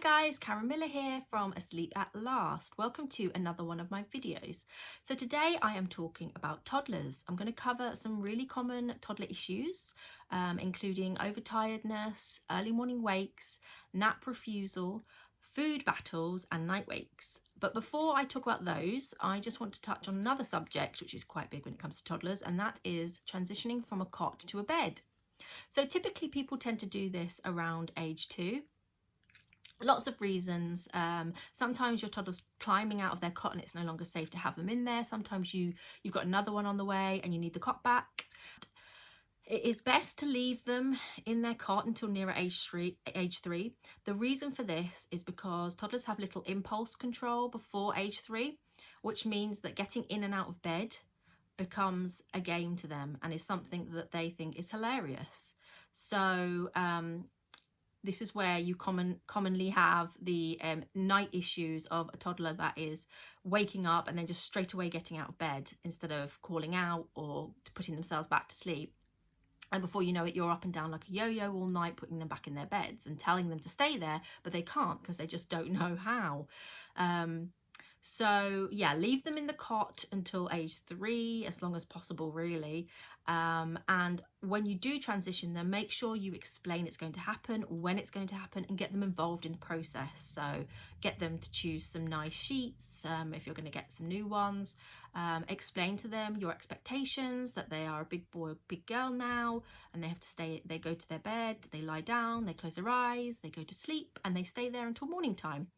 guys, Karen Miller here from Asleep at Last. Welcome to another one of my videos. So today I am talking about toddlers. I'm going to cover some really common toddler issues, including overtiredness, early morning wakes, nap refusal, food battles and night wakes. But before I talk about those, I just want to touch on another subject which is quite big when it comes to toddlers, and that is transitioning from a cot to a bed. So typically people tend to do this around age 2. Lots of reasons. Sometimes your toddler's climbing out of their cot and it's no longer safe to have them in there. Sometimes you've got another one on the way and you need the cot back. It is best to leave them in their cot until nearer age 3. The reason for this is because toddlers have little impulse control before age 3, which means that getting in and out of bed becomes a game to them and is something that they think is hilarious. So this is where you commonly have the night issues of a toddler that is waking up and then just straight away getting out of bed instead of calling out or putting themselves back to sleep. And before you know it, you're up and down like a yo-yo all night, putting them back in their beds and telling them to stay there, but they can't because they just don't know how. So yeah, leave them in the cot until age 3, as long as possible, really. And when you do transition them, make sure you explain it's going to happen, when it's going to happen, and get them involved in the process. So get them to choose some nice sheets if you're going to get some new ones. Explain to them your expectations, that they are a big boy or big girl now, and they have to stay. They go to their bed, they lie down, they close their eyes, they go to sleep, and they stay there until morning time.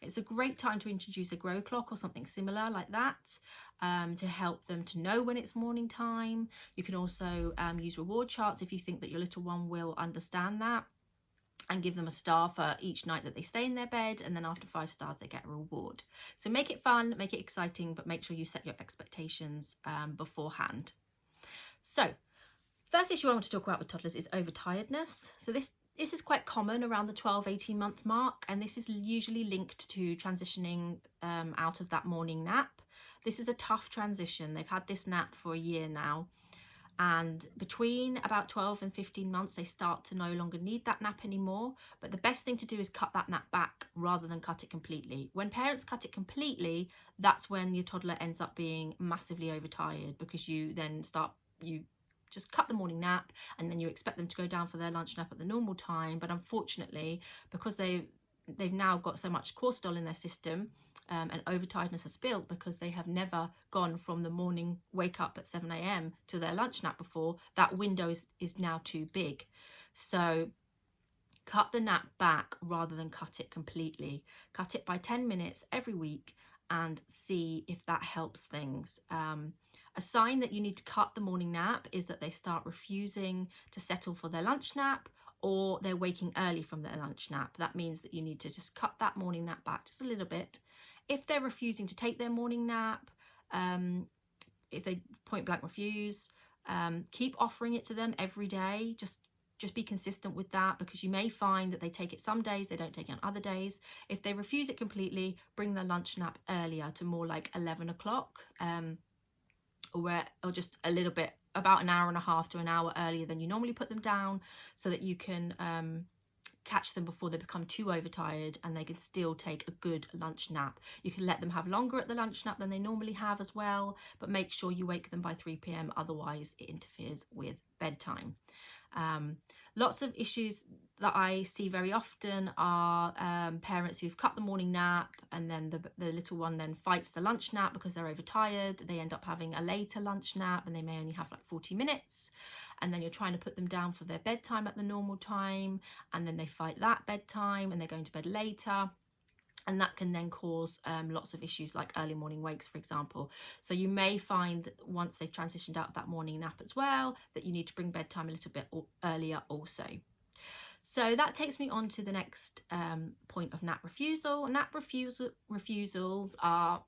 It's a great time to introduce a grow clock or something similar like that, to help them to know when it's morning time. You can also use reward charts if you think that your little one will understand that, and give them a star for each night that they stay in their bed, and then after 5 stars they get a reward. So make it fun, make it exciting, but make sure you set your expectations beforehand. So first issue I want to talk about with toddlers is overtiredness. So this is quite common around the 12-18 month mark, and this is usually linked to transitioning out of that morning nap. This is a tough transition. They've had this nap for a year now, and between about 12 and 15 months they start to no longer need that nap anymore. But the best thing to do is cut that nap back rather than cut it completely. When parents cut it completely, that's when your toddler ends up being massively overtired, because you just cut the morning nap and then you expect them to go down for their lunch nap at the normal time. But unfortunately, because they've now got so much cortisol in their system, and overtiredness has built because they have never gone from the morning wake up at 7 a.m. to their lunch nap before, that window is now too big. So cut the nap back rather than cut it completely. Cut it by 10 minutes every week and see if that helps things. A sign that you need to cut the morning nap is that they start refusing to settle for their lunch nap, or they're waking early from their lunch nap. That means that you need to just cut that morning nap back just a little bit. If they're refusing to take their morning nap, if they point blank refuse, keep offering it to them every day. Just be consistent with that, because you may find that they take it some days, they don't take it on other days. If they refuse it completely, bring their lunch nap earlier to more like 11 o'clock, or just a little bit, about an hour and a half to an hour earlier than you normally put them down, so that you can catch them before they become too overtired and they can still take a good lunch nap. You can let them have longer at the lunch nap than they normally have as well, but make sure you wake them by 3 p.m, otherwise it interferes with bedtime. Lots of issues that I see very often are parents who've cut the morning nap, and then the little one then fights the lunch nap because they're overtired. They end up having a later lunch nap and they may only have like 40 minutes. And then you're trying to put them down for their bedtime at the normal time, and then they fight that bedtime and they're going to bed later. And that can then cause lots of issues like early morning wakes, for example. So you may find that once they've transitioned out of that morning nap as well, that you need to bring bedtime a little bit earlier also. So that takes me on to the next point of nap refusal. Refusals are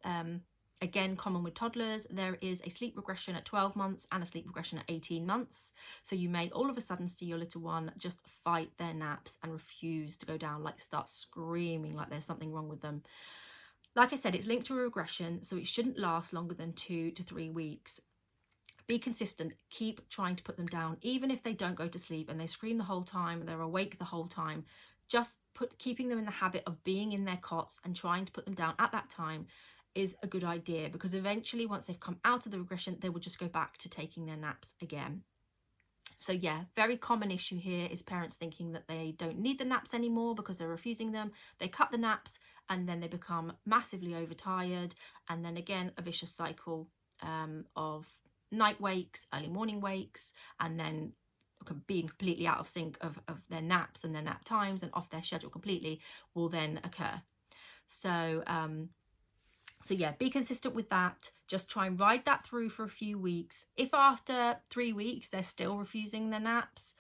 again common with toddlers. There is a sleep regression at 12 months and a sleep regression at 18 months. So you may all of a sudden see your little one just fight their naps and refuse to go down, like start screaming like there's something wrong with them. Like I said, it's linked to a regression, so it shouldn't last longer than 2 to 3 weeks. Be consistent, keep trying to put them down. Even if they don't go to sleep and they scream the whole time, they're awake the whole time, just keeping them in the habit of being in their cots and trying to put them down at that time is a good idea, because eventually once they've come out of the regression, they will just go back to taking their naps again. So yeah, very common issue here is parents thinking that they don't need the naps anymore because they're refusing them. They cut the naps and then they become massively overtired, and then again a vicious cycle of night wakes, early morning wakes, and then being completely out of sync of their naps and their nap times and off their schedule completely will then occur. So so yeah, be consistent with that. Just try and ride that through for a few weeks. If after 3 weeks they're still refusing their naps,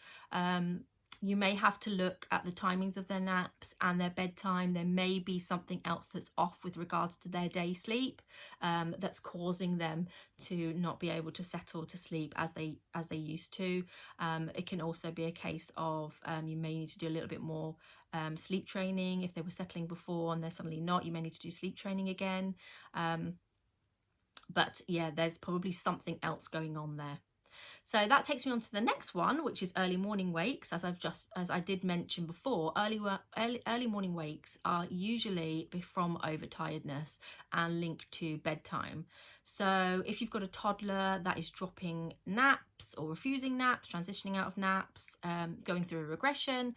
you may have to look at the timings of their naps and their bedtime. There may be something else that's off with regards to their day sleep, that's causing them to not be able to settle to sleep as they used to. It can also be a case of you may need to do a little bit more sleep training. If they were settling before and they're suddenly not, you may need to do sleep training again. But yeah, there's probably something else going on there. So that takes me on to the next one, which is early morning wakes. As I did mention before, early morning wakes are usually from overtiredness and linked to bedtime. So if you've got a toddler that is dropping naps or refusing naps, transitioning out of naps, going through a regression,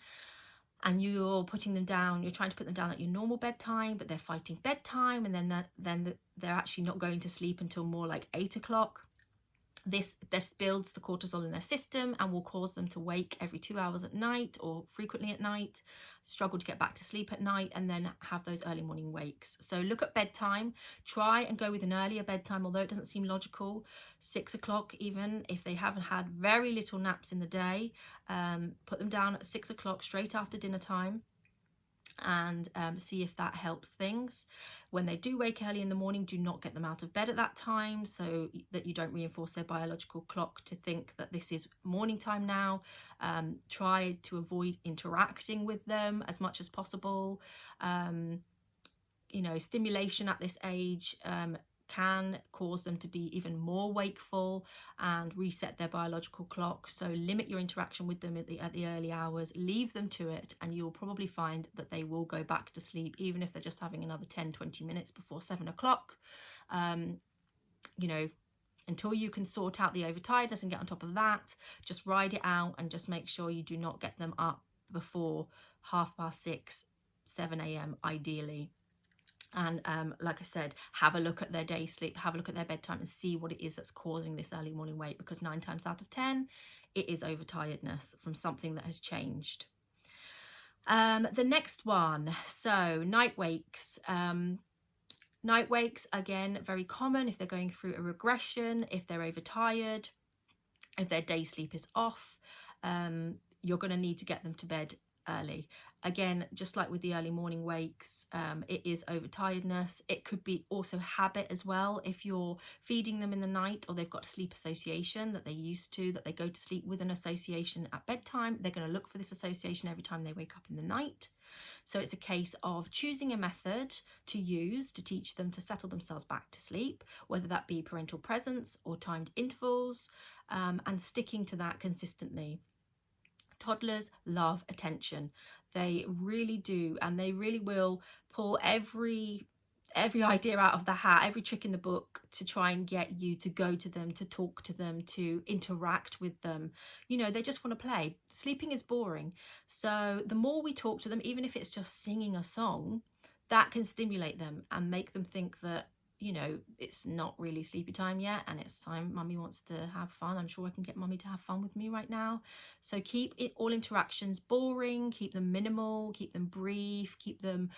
and you're putting them down, you're trying to put them down at your normal bedtime, but they're fighting bedtime, and then they're actually not going to sleep until more like 8 o'clock. This builds the cortisol in their system and will cause them to wake every 2 hours at night or frequently at night, struggle to get back to sleep at night, and then have those early morning wakes. So look at bedtime, try and go with an earlier bedtime, although it doesn't seem logical, 6 o'clock even, if they haven't had very little naps in the day. Put them down at 6 o'clock straight after dinner time, and see if that helps things. When they do wake early in the morning, do not get them out of bed at that time, so that you don't reinforce their biological clock to think that this is morning time now. Try to avoid interacting with them as much as possible. You know, stimulation at this age can cause them to be even more wakeful and reset their biological clock. So limit your interaction with them at the early hours, leave them to it, and you'll probably find that they will go back to sleep, even if they're just having another 10-20 minutes before 7 o'clock. You know, until you can sort out the overtiredness and get on top of that, just ride it out and just make sure you do not get them up before 6:30, 7 a.m. ideally. And like I said, have a look at their day sleep, have a look at their bedtime, and see what it is that's causing this early morning wake, because 9 times out of 10 it is overtiredness from something that has changed. The next one, so night wakes. Night wakes, again, very common if they're going through a regression, if they're overtired, if their day sleep is off. You're going to need to get them to bed early. Again, just like with the early morning wakes, it is overtiredness. It could be also habit as well. If you're feeding them in the night, or they've got a sleep association that they used to, that they go to sleep with an association at bedtime, they're going to look for this association every time they wake up in the night. So it's a case of choosing a method to use to teach them to settle themselves back to sleep, whether that be parental presence or timed intervals, and sticking to that consistently. Toddlers love attention. They really do, and they really will pull every idea out of the hat, every trick in the book to try and get you to go to them, to talk to them, to interact with them. You know, they just want to play. Sleeping is boring. So the more we talk to them, even if it's just singing a song, that can stimulate them and make them think that, you know, it's not really sleepy time yet and it's time mummy wants to have fun. I'm sure I can get mummy to have fun with me right now. So keep all interactions boring, keep them minimal, keep them brief, keep them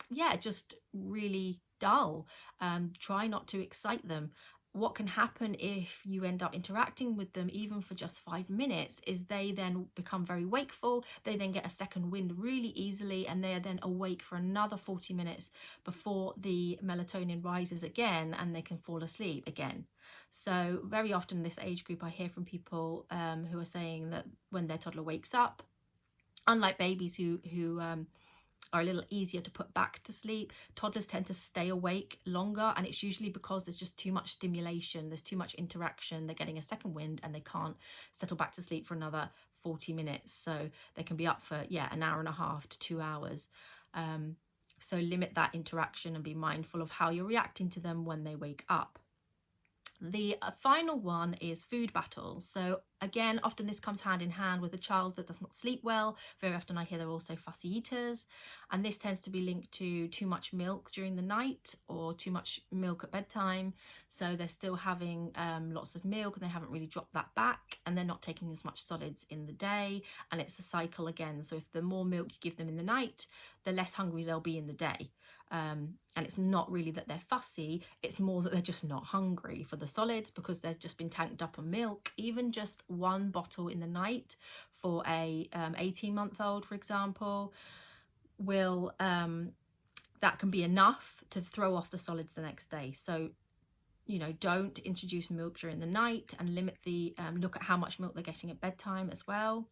yeah, just really dull. Try not to excite them. What can happen if you end up interacting with them even for just 5 minutes is they then become very wakeful. They then get a second wind really easily, and they are then awake for another 40 minutes before the melatonin rises again and they can fall asleep again. So very often in this age group I hear from people who are saying that when their toddler wakes up, unlike babies who are a little easier to put back to sleep. Toddlers tend to stay awake longer, and it's usually because there's just too much stimulation, there's too much interaction, they're getting a second wind and they can't settle back to sleep for another 40 minutes. So they can be up for, yeah, an hour and a half to 2 hours. So limit that interaction and be mindful of how you're reacting to them when they wake up. The final one is food battles. So again, often this comes hand in hand with a child that does not sleep well. Very often I hear they're also fussy eaters, and this tends to be linked to too much milk during the night or too much milk at bedtime. So they're still having lots of milk and they haven't really dropped that back, and they're not taking as much solids in the day, and it's a cycle again. So if the more milk you give them in the night, the less hungry they'll be in the day. And it's not really that they're fussy, it's more that they're just not hungry for the solids because they've just been tanked up on milk. Even just one bottle in the night for a 18-month-old, for example, will that can be enough to throw off the solids the next day. So, you know, don't introduce milk during the night, and limit the look at how much milk they're getting at bedtime as well.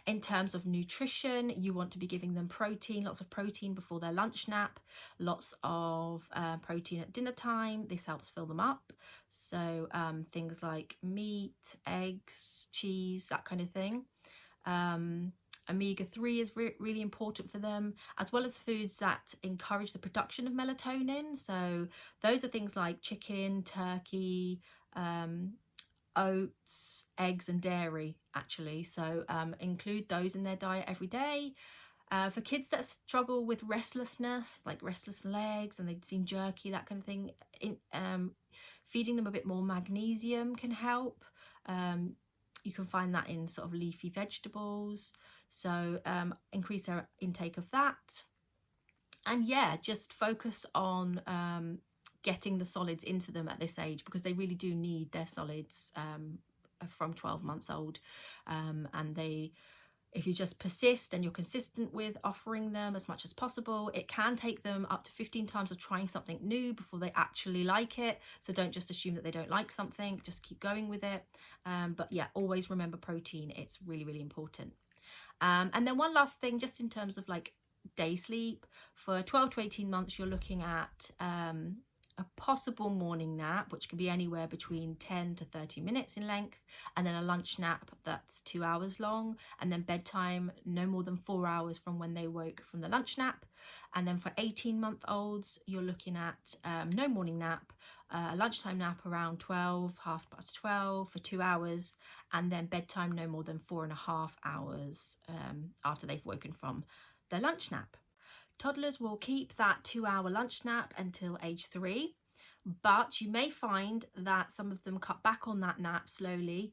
In terms of nutrition, you want to be giving them protein, lots of protein before their lunch nap, lots of protein at dinner time. This helps fill them up. So things like meat, eggs, cheese, that kind of thing. Omega-3 is really important for them, as well as foods that encourage the production of melatonin. So those are things like chicken, turkey, oats, eggs and dairy actually. So include those in their diet every day. For kids that struggle with restlessness, like restless legs and they seem jerky, that kind of thing, feeding them a bit more magnesium can help. You can find that in sort of leafy vegetables, so increase their intake of that. And yeah, just focus on getting the solids into them at this age, because they really do need their solids from 12 months old. And if you just persist and you're consistent with offering them as much as possible, it can take them up to 15 times of trying something new before they actually like it. So don't just assume that they don't like something, just keep going with it. But yeah, always remember protein, it's really, really important. And then one last thing, just in terms of like day sleep, for 12 to 18 months, you're looking at a possible morning nap, which can be anywhere between 10 to 30 minutes in length, and then a lunch nap that's 2 hours long, and then bedtime no more than 4 hours from when they woke from the lunch nap. And then for 18-month-olds, you're looking at no morning nap, a lunchtime nap around 12, 12:30 for 2 hours, and then bedtime no more than 4.5 hours after they've woken from their lunch nap. Toddlers will keep that 2-hour lunch nap until age 3, but you may find that some of them cut back on that nap slowly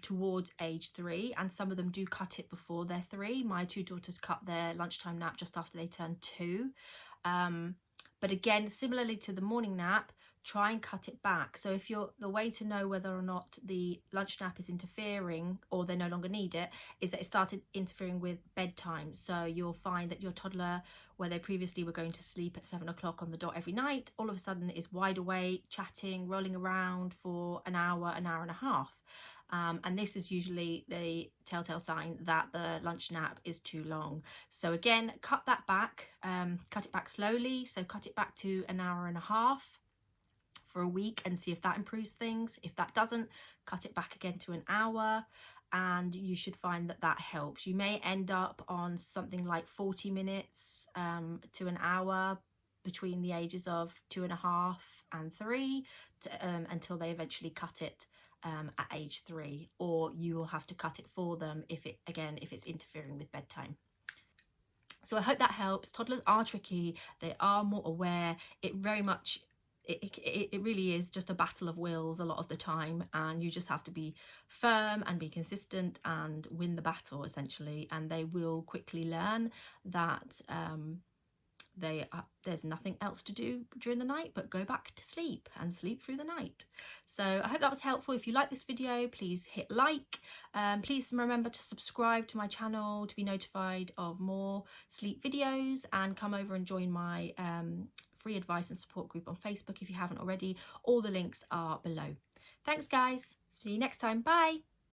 towards age 3, and some of them do cut it before they're 3. My 2 daughters cut their lunchtime nap just after they turned 2. But again, similarly to the morning nap, try and cut it back. So if you're, the way to know whether or not the lunch nap is interfering or they no longer need it is that it started interfering with bedtime. So you'll find that your toddler, where they previously were going to sleep at 7 o'clock on the dot every night, all of a sudden is wide awake, chatting, rolling around for an hour and a half. And this is usually the telltale sign that the lunch nap is too long. So again, cut that back, cut it back slowly. So cut it back to an hour and a half for a week and see if that improves things. If that doesn't, cut it back again to an hour, and you should find that that helps. You may end up on something like 40 minutes to an hour between the ages of 2.5 and 3 until they eventually cut it at age 3, or you will have to cut it for them if it's interfering with bedtime. So I hope that helps. Toddlers are tricky, they are more aware. It very much it really is just a battle of wills a lot of the time, and you just have to be firm and be consistent and win the battle essentially, and they will quickly learn that there's nothing else to do during the night but go back to sleep and sleep through the night. So I hope that was helpful. If you like this video, please hit like. Please remember to subscribe to my channel to be notified of more sleep videos, and come over and join my free advice and support group on Facebook if you haven't already. All the links are below. Thanks guys, see you next time, bye.